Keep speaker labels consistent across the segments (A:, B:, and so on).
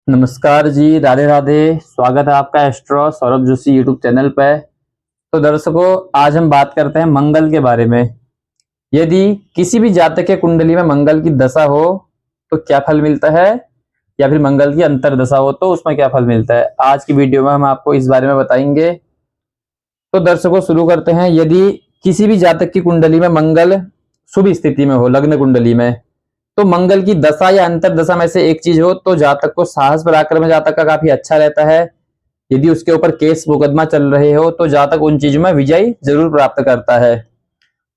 A: नमस्कार जी, राधे राधे। स्वागत है आपका astro Saurabh Joshi YouTube channel पे। तो दर्शकों, आज हम बात करते हैं मंगल के बारे में। यदि किसी भी जातक के कुंडली में मंगल की दशा हो तो क्या फल मिलता है, या फिर मंगल की अंतर्दशा हो तो उसमें क्या फल मिलता है, आज की वीडियो में हम आपको इस बारे में बताएंगे। तो दर्शकों, शुरू करते हैं। यदि किसी भी जातक की कुंडली में मंगल शुभ स्थिति में हो, लग्न कुंडली में, तो मंगल की दशा या अंतर्दशा में से एक चीज हो तो जातक को साहस पराक्रम जातक का काफी अच्छा रहता है। यदि उसके ऊपर केस मुकदमा चल रहे हो तो जातक उन चीजों में विजय जरूर प्राप्त करता है।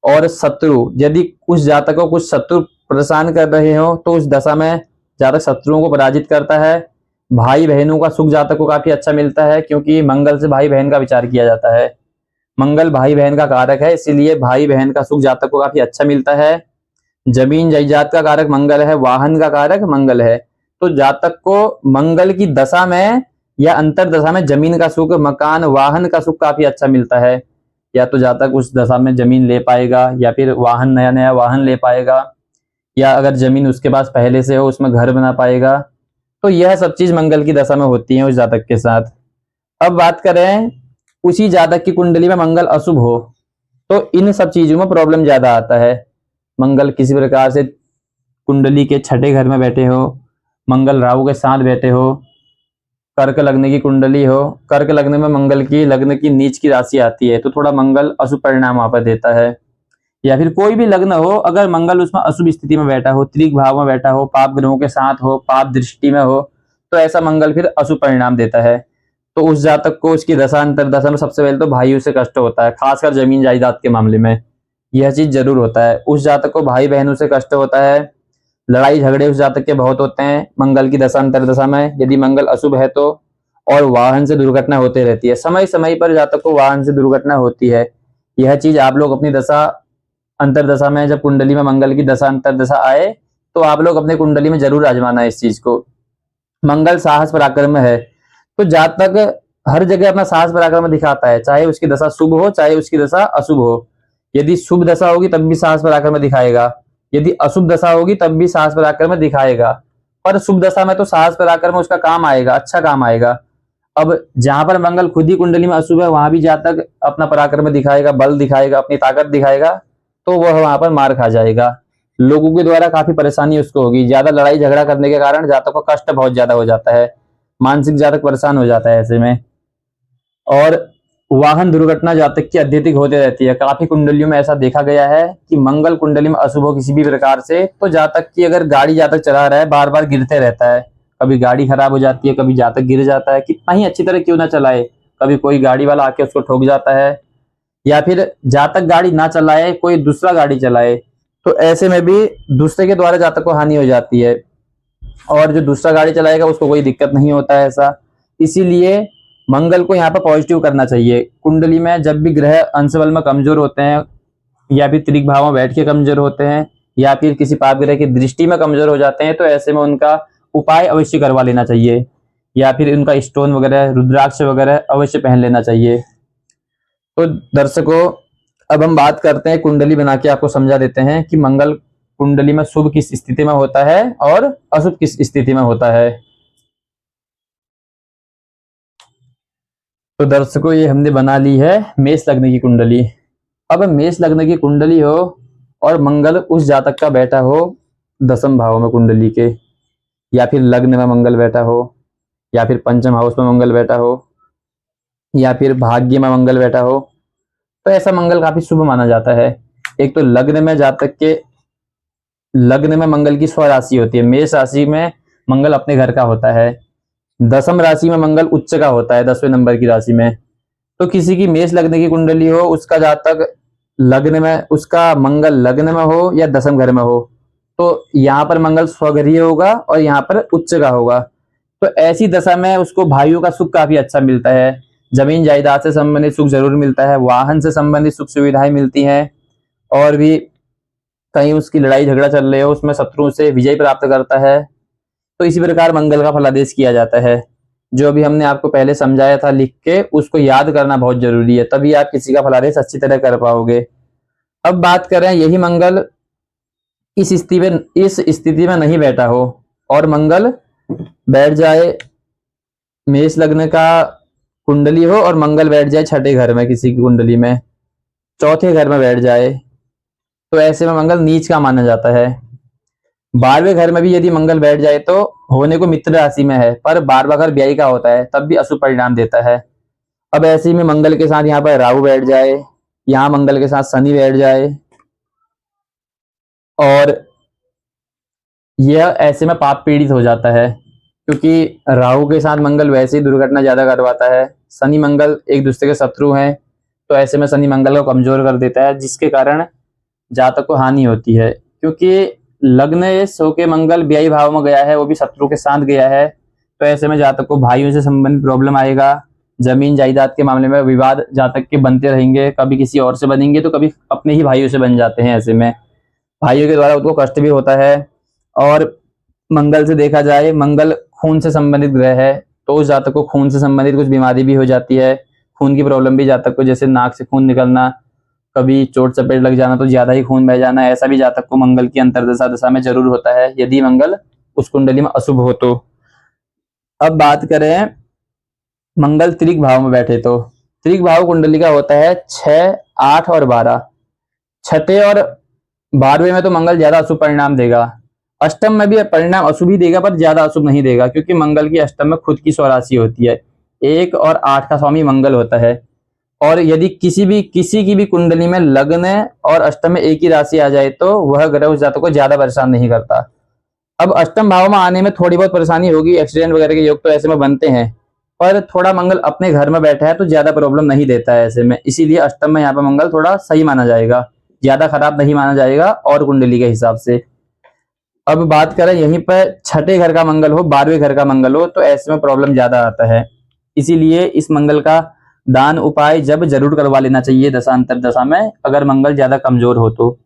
A: और शत्रु, यदि कुछ जातक को कुछ शत्रु परेशान कर रहे हो तो उस दशा में जातक शत्रुओं को पराजित करता है। भाई बहनों का सुख जातक को काफी अच्छा मिलता है, क्योंकि मंगल से भाई बहन का विचार किया जाता है। मंगल भाई बहन का कारक है, इसीलिए भाई बहन का सुख जातक को काफी अच्छा मिलता है। जमीन जायदाद का कारक मंगल है, वाहन का कारक मंगल है। तो जातक को मंगल की दशा में या अंतर दशा में जमीन का सुख, मकान, वाहन का सुख काफी अच्छा मिलता है। या तो जातक उस दशा में जमीन ले पाएगा, या फिर वाहन, नया नया वाहन ले पाएगा, या अगर जमीन उसके पास पहले से हो उसमें घर बना पाएगा। तो यह सब चीज मंगल की दशा में होती है उस जातक के साथ। अब बात करें, उसी जातक की कुंडली में मंगल अशुभ हो तो इन सब चीजों में प्रॉब्लम ज्यादा आता है। मंगल किसी प्रकार से कुंडली के छठे घर में बैठे हो, मंगल राहु के साथ बैठे हो, कर्क लग्न की कुंडली हो, कर्क लग्न में मंगल की लग्न की नीच की राशि आती है, तो थोड़ा मंगल अशुभ परिणाम वहां पर देता है। या फिर कोई भी लग्न हो, अगर मंगल उसमें अशुभ स्थिति में बैठा हो, त्रिक भाव में बैठा हो, पाप ग्रहों के साथ हो, पाप दृष्टि में हो, तो ऐसा मंगल फिर अशुभ परिणाम देता है। तो उस जातक को उसकी दशा अंतर्दशा में सबसे पहले तो भाइयों से कष्ट होता है, खासकर जमीन जायदाद के मामले में यह चीज जरूर होता है। उस जातक को भाई बहनों से कष्ट होता है, लड़ाई झगड़े उस जातक के बहुत होते हैं मंगल की दशा अंतर्दशा में, यदि मंगल अशुभ है तो। और वाहन से दुर्घटना होती रहती है, समय समय पर जातक को वाहन से दुर्घटना होती है। यह चीज आप लोग अपनी दशा अंतर्दशा में, जब कुंडली में मंगल की दशा अंतर्दशा आए तो आप लोग अपने कुंडली में जरूर आजमाना इस चीज को। मंगल साहस पराक्रम है, तो जातक हर जगह अपना साहस पराक्रम दिखाता है, चाहे उसकी दशा शुभ हो चाहे उसकी दशा अशुभ हो। यदि शुभ दशा होगी तब भी साहस पराक्रम दिखाएगा, यदि अशुभ दशा होगी तब भी साहस पराक्रम दिखाएगा। पर शुभ दशा में तो साहस पराक्रम उसका काम आएगा, अच्छा काम आएगा। अब जहां पर मंगल खुद ही कुंडली में अशुभ है, वहां भी जातक अपना पराक्रम दिखाएगा, बल दिखाएगा, अपनी ताकत दिखाएगा, तो वह वहां पर मार खा जाएगा। लोगों के द्वारा काफी परेशानी उसको होगी, ज्यादा लड़ाई झगड़ा करने के कारण जातक को कष्ट बहुत ज्यादा हो जाता है, मानसिक जातक परेशान हो जाता है ऐसे में। और वाहन दुर्घटना जातक की अत्यधिक होती रहती है। काफी कुंडलियों में ऐसा देखा गया है कि मंगल कुंडली में अशुभ हो किसी भी प्रकार से, तो जातक की अगर गाड़ी जातक चला रहा है बार बार गिरते रहता है, कभी गाड़ी खराब हो जाती है, कभी जातक गिर जाता है, कितना ही अच्छी तरह क्यों ना चलाए, कभी कोई गाड़ी वाला आके उसको ठोक जाता है, या फिर जातक गाड़ी ना चलाए कोई दूसरा गाड़ी चलाए, तो ऐसे में भी दूसरे के द्वारा जातक को हानि हो जाती है। और जो दूसरा गाड़ी चलाएगा उसको कोई दिक्कत नहीं होता है ऐसा। इसीलिए मंगल को यहाँ पर पॉजिटिव करना चाहिए। कुंडली में जब भी ग्रह अंश बल में कमजोर होते हैं, या फिर त्रिक भाव में बैठ के कमजोर होते हैं, या फिर किसी पाप ग्रह की दृष्टि में कमजोर हो जाते हैं, तो ऐसे में उनका उपाय अवश्य करवा लेना चाहिए, या फिर उनका स्टोन वगैरह, रुद्राक्ष वगैरह अवश्य पहन लेना चाहिए। तो दर्शकों, अब हम बात करते हैं, कुंडली बना के आपको समझा देते हैं कि मंगल कुंडली में शुभ किस स्थिति में होता है और अशुभ किस स्थिति में होता है। तो दर्शकों, ये हमने बना ली है मेष लग्न की कुंडली। अब मेष लग्न की कुंडली हो और मंगल उस जातक का बैठा हो दसम भाव में कुंडली के, या फिर लग्न में मंगल बैठा हो, या फिर पंचम हाउस में मंगल बैठा हो, या फिर भाग्य में मंगल बैठा हो, तो ऐसा मंगल काफी शुभ माना जाता है। एक तो लग्न में जातक के, लग्न में मंगल की स्वराशि होती है, मेष राशि में मंगल अपने घर का होता है, दसम राशि में मंगल उच्च का होता है, 10वें नंबर की राशि में। तो किसी की मेष लग्न की कुंडली हो, उसका जातक लग्न में, उसका मंगल लग्न में हो या दसम घर में हो, तो यहाँ पर मंगल स्वगृह होगा और यहाँ पर उच्च का होगा। तो ऐसी दशा में उसको भाइयों का सुख काफी अच्छा मिलता है, जमीन जायदाद से संबंधित सुख जरूर मिलता है, वाहन से संबंधित सुख सुविधाएं मिलती हैं, और भी कहीं उसकी लड़ाई झगड़ा चल रहे हो उसमें शत्रुओं से विजय प्राप्त करता है। तो इसी प्रकार मंगल का फलादेश किया जाता है। जो अभी हमने आपको पहले समझाया था लिख के, उसको याद करना बहुत जरूरी है, तभी आप किसी का फलादेश अच्छी तरह कर पाओगे। अब बात करें, यही मंगल इस स्थिति में नहीं बैठा हो और मंगल बैठ जाए, मेष लग्न का कुंडली हो और मंगल बैठ जाए छठे घर में, किसी की कुंडली में चौथे घर में बैठ जाए, तो ऐसे में मंगल नीच का माना जाता है। 12वें घर में भी यदि मंगल बैठ जाए तो होने को मित्र राशि में है, पर 12वां घर व्यय का होता है, तब भी अशुभ परिणाम देता है। अब ऐसे ही में मंगल के साथ यहाँ पर राहु बैठ जाए, यहाँ मंगल के साथ शनि बैठ जाए, और यह ऐसे में पाप पीड़ित हो जाता है, क्योंकि राहु के साथ मंगल वैसे ही दुर्घटना ज्यादा करवाता है। शनि मंगल एक दूसरे के शत्रु हैं, तो ऐसे में शनि मंगल को कमजोर कर देता है, जिसके कारण जातक को हानि होती है। क्योंकि लग्न सो के मंगल व्यय भाव में गया है, वो भी शत्रु के साथ गया है, तो ऐसे में जातक को भाइयों से संबंधित प्रॉब्लम आएगा। जमीन जायदाद के मामले में विवाद जातक के बनते रहेंगे, कभी किसी और से बनेंगे तो कभी अपने ही भाइयों से बन जाते हैं। ऐसे में भाइयों के द्वारा उनको कष्ट भी होता है। और मंगल से देखा जाए, मंगल खून से संबंधित ग्रह है, तो उस जातक को खून से संबंधित कुछ बीमारी भी हो जाती है। खून की प्रॉब्लम भी जातक को, जैसे नाक से खून निकलना, कभी चोट चपेट लग जाना तो ज्यादा ही खून बह जाना, ऐसा भी जातक को मंगल की अंतर्दशा दशा में जरूर होता है, यदि मंगल उस कुंडली में अशुभ हो तो। अब बात करें मंगल त्रिक भाव में बैठे तो त्रिक भाव कुंडली का होता है 6, 8 और 12। छठे और 12वें में तो मंगल ज्यादा अशुभ परिणाम देगा। अष्टम में भी परिणाम अशुभ ही देगा, पर ज्यादा अशुभ नहीं देगा, क्योंकि मंगल की अष्टम में खुद की स्वराशि होती है। 1 और 8 का स्वामी मंगल होता है। और यदि किसी की भी कुंडली में लग्न और अष्टम में एक ही राशि आ जाए तो वह ग्रह उस जातक को ज्यादा परेशान नहीं करता। अब अष्टम भाव में आने में थोड़ी बहुत परेशानी होगी, एक्सीडेंट वगैरह के योग तो ऐसे में बनते हैं, पर थोड़ा मंगल अपने घर में बैठा है तो ज्यादा प्रॉब्लम नहीं देता है ऐसे में, इसीलिए अष्टम में यहाँ पे मंगल थोड़ा सही माना जाएगा, ज्यादा खराब नहीं माना जाएगा और कुंडली के हिसाब से। अब बात करें यहीं पर छठे घर का मंगल हो, 12वें घर का मंगल हो, तो ऐसे में प्रॉब्लम ज्यादा आता है। इसीलिए इस मंगल का दान उपाय जब जरूर करवा लेना चाहिए दशा अंतर दशा में, अगर मंगल ज्यादा कमजोर हो तो।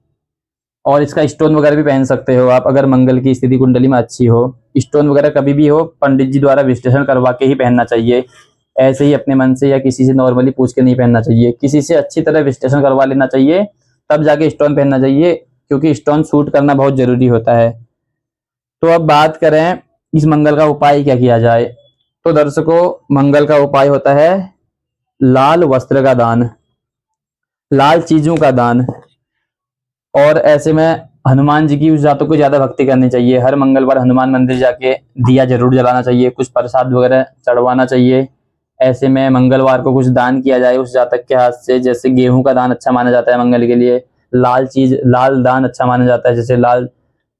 A: और इसका स्टोन वगैरह भी पहन सकते हो आप, अगर मंगल की स्थिति कुंडली में अच्छी हो। स्टोन वगैरह कभी भी हो, पंडित जी द्वारा विश्लेषण करवा के ही पहनना चाहिए, ऐसे ही अपने मन से या किसी से नॉर्मली पूछ के नहीं पहनना चाहिए, किसी से अच्छी तरह विश्लेषण करवा लेना चाहिए, तब जाके स्टोन पहनना चाहिए, क्योंकि स्टोन सूट करना बहुत जरूरी होता है। तो अब बात करें इस मंगल का उपाय क्या किया जाए, तो दर्शकों मंगल का उपाय होता है लाल वस्त्र का दान, लाल चीजों का दान। और ऐसे में हनुमान जी की उस जातक को ज्यादा भक्ति करनी चाहिए, हर मंगलवार हनुमान मंदिर जाके दिया जरूर जलाना चाहिए, कुछ प्रसाद वगैरह चढ़वाना चाहिए। ऐसे में मंगलवार को कुछ दान किया जाए उस जातक के हाथ से, जैसे गेहूं का दान अच्छा माना जाता है मंगल के लिए, लाल चीज लाल दान अच्छा माना जाता है, जैसे लाल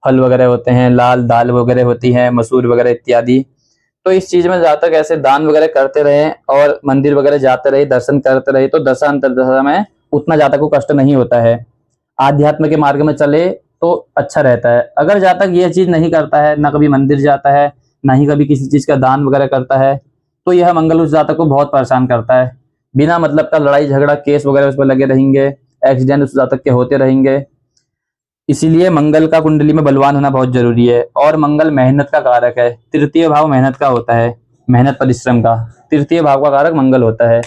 A: फल वगैरह होते हैं, लाल दाल वगैरह होती है, मसूर वगैरह इत्यादि। तो इस चीज में ज्यादा तक ऐसे दान वगैरह करते रहे और मंदिर वगैरह जाते रहे, दर्शन करते रहे, तो दशा अंतर्दशा में उतना जातक को कष्ट नहीं होता है। आध्यात्म के मार्ग में चले तो अच्छा रहता है। अगर जातक ये चीज नहीं करता है, ना कभी मंदिर जाता है, ना ही कभी किसी चीज का दान वगैरह करता है, तो यह मंगल उस जातक को बहुत परेशान करता है। बिना मतलब का लड़ाई झगड़ा केस वगैरह उस पर लगे रहेंगे, एक्सीडेंट उस जातक के होते रहेंगे। इसीलिए मंगल का कुंडली में बलवान होना बहुत जरूरी है। और मंगल मेहनत का कारक है, तृतीय भाव मेहनत का होता है, मेहनत परिश्रम का तृतीय भाव का कारक मंगल होता है।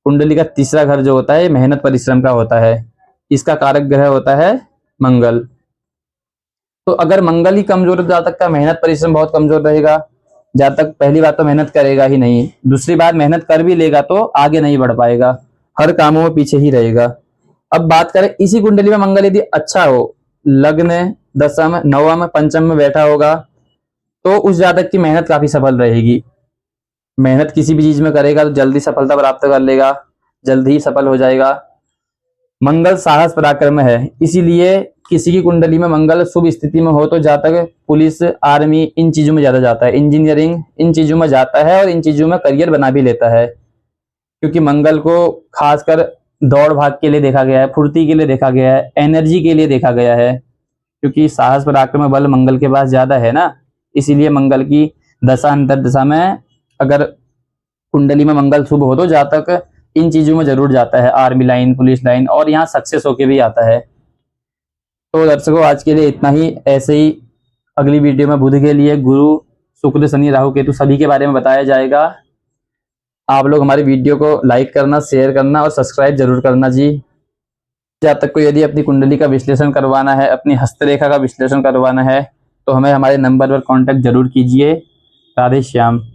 A: कुंडली का तीसरा घर जो होता है मेहनत परिश्रम का होता है, इसका कारक ग्रह होता है मंगल। तो अगर मंगल ही कमजोर है, जातक का मेहनत परिश्रम बहुत कमजोर रहेगा, जातक पहली बात तो मेहनत करेगा ही नहीं, दूसरी बात मेहनत कर भी लेगा तो आगे नहीं बढ़ पाएगा, हर कामों में पीछे ही रहेगा। अब बात करें इसी कुंडली में मंगल यदि अच्छा हो, लग्न दशम नवम पंचम में बैठा होगा, तो उस जातक की मेहनत काफी सफल रहेगी। मेहनत किसी भी चीज में करेगा तो जल्दी सफलता प्राप्त कर लेगा, जल्दी ही सफल हो जाएगा। मंगल साहस पराक्रम है, इसीलिए किसी की कुंडली में मंगल शुभ स्थिति में हो तो जातक पुलिस आर्मी इन चीजों में ज्यादा जाता है, इंजीनियरिंग इन चीजों में जाता है, और इन चीजों में करियर बना भी लेता है। क्योंकि मंगल को खासकर दौड़ भाग के लिए देखा गया है, फुर्ती के लिए देखा गया है, एनर्जी के लिए देखा गया है, क्योंकि साहस पराक्रम बल मंगल के पास ज्यादा है ना। इसीलिए मंगल की दशा अंतर दशा में अगर कुंडली में मंगल शुभ हो तो जातक इन चीजों में जरूर जाता है, आर्मी लाइन पुलिस लाइन, और यहाँ सक्सेस होके भी आता है। तो दर्शकों आज के लिए इतना ही, ऐसे ही अगली वीडियो में बुध के लिए गुरु शुक्र शनि राहु केतु सभी के बारे में बताया जाएगा। आप लोग हमारी वीडियो को लाइक करना, शेयर करना और सब्सक्राइब जरूर करना जी। जातक को यदि अपनी कुंडली का विश्लेषण करवाना है, अपनी हस्तरेखा का विश्लेषण करवाना है, तो हमें हमारे नंबर पर कांटेक्ट जरूर कीजिए। राधे श्याम।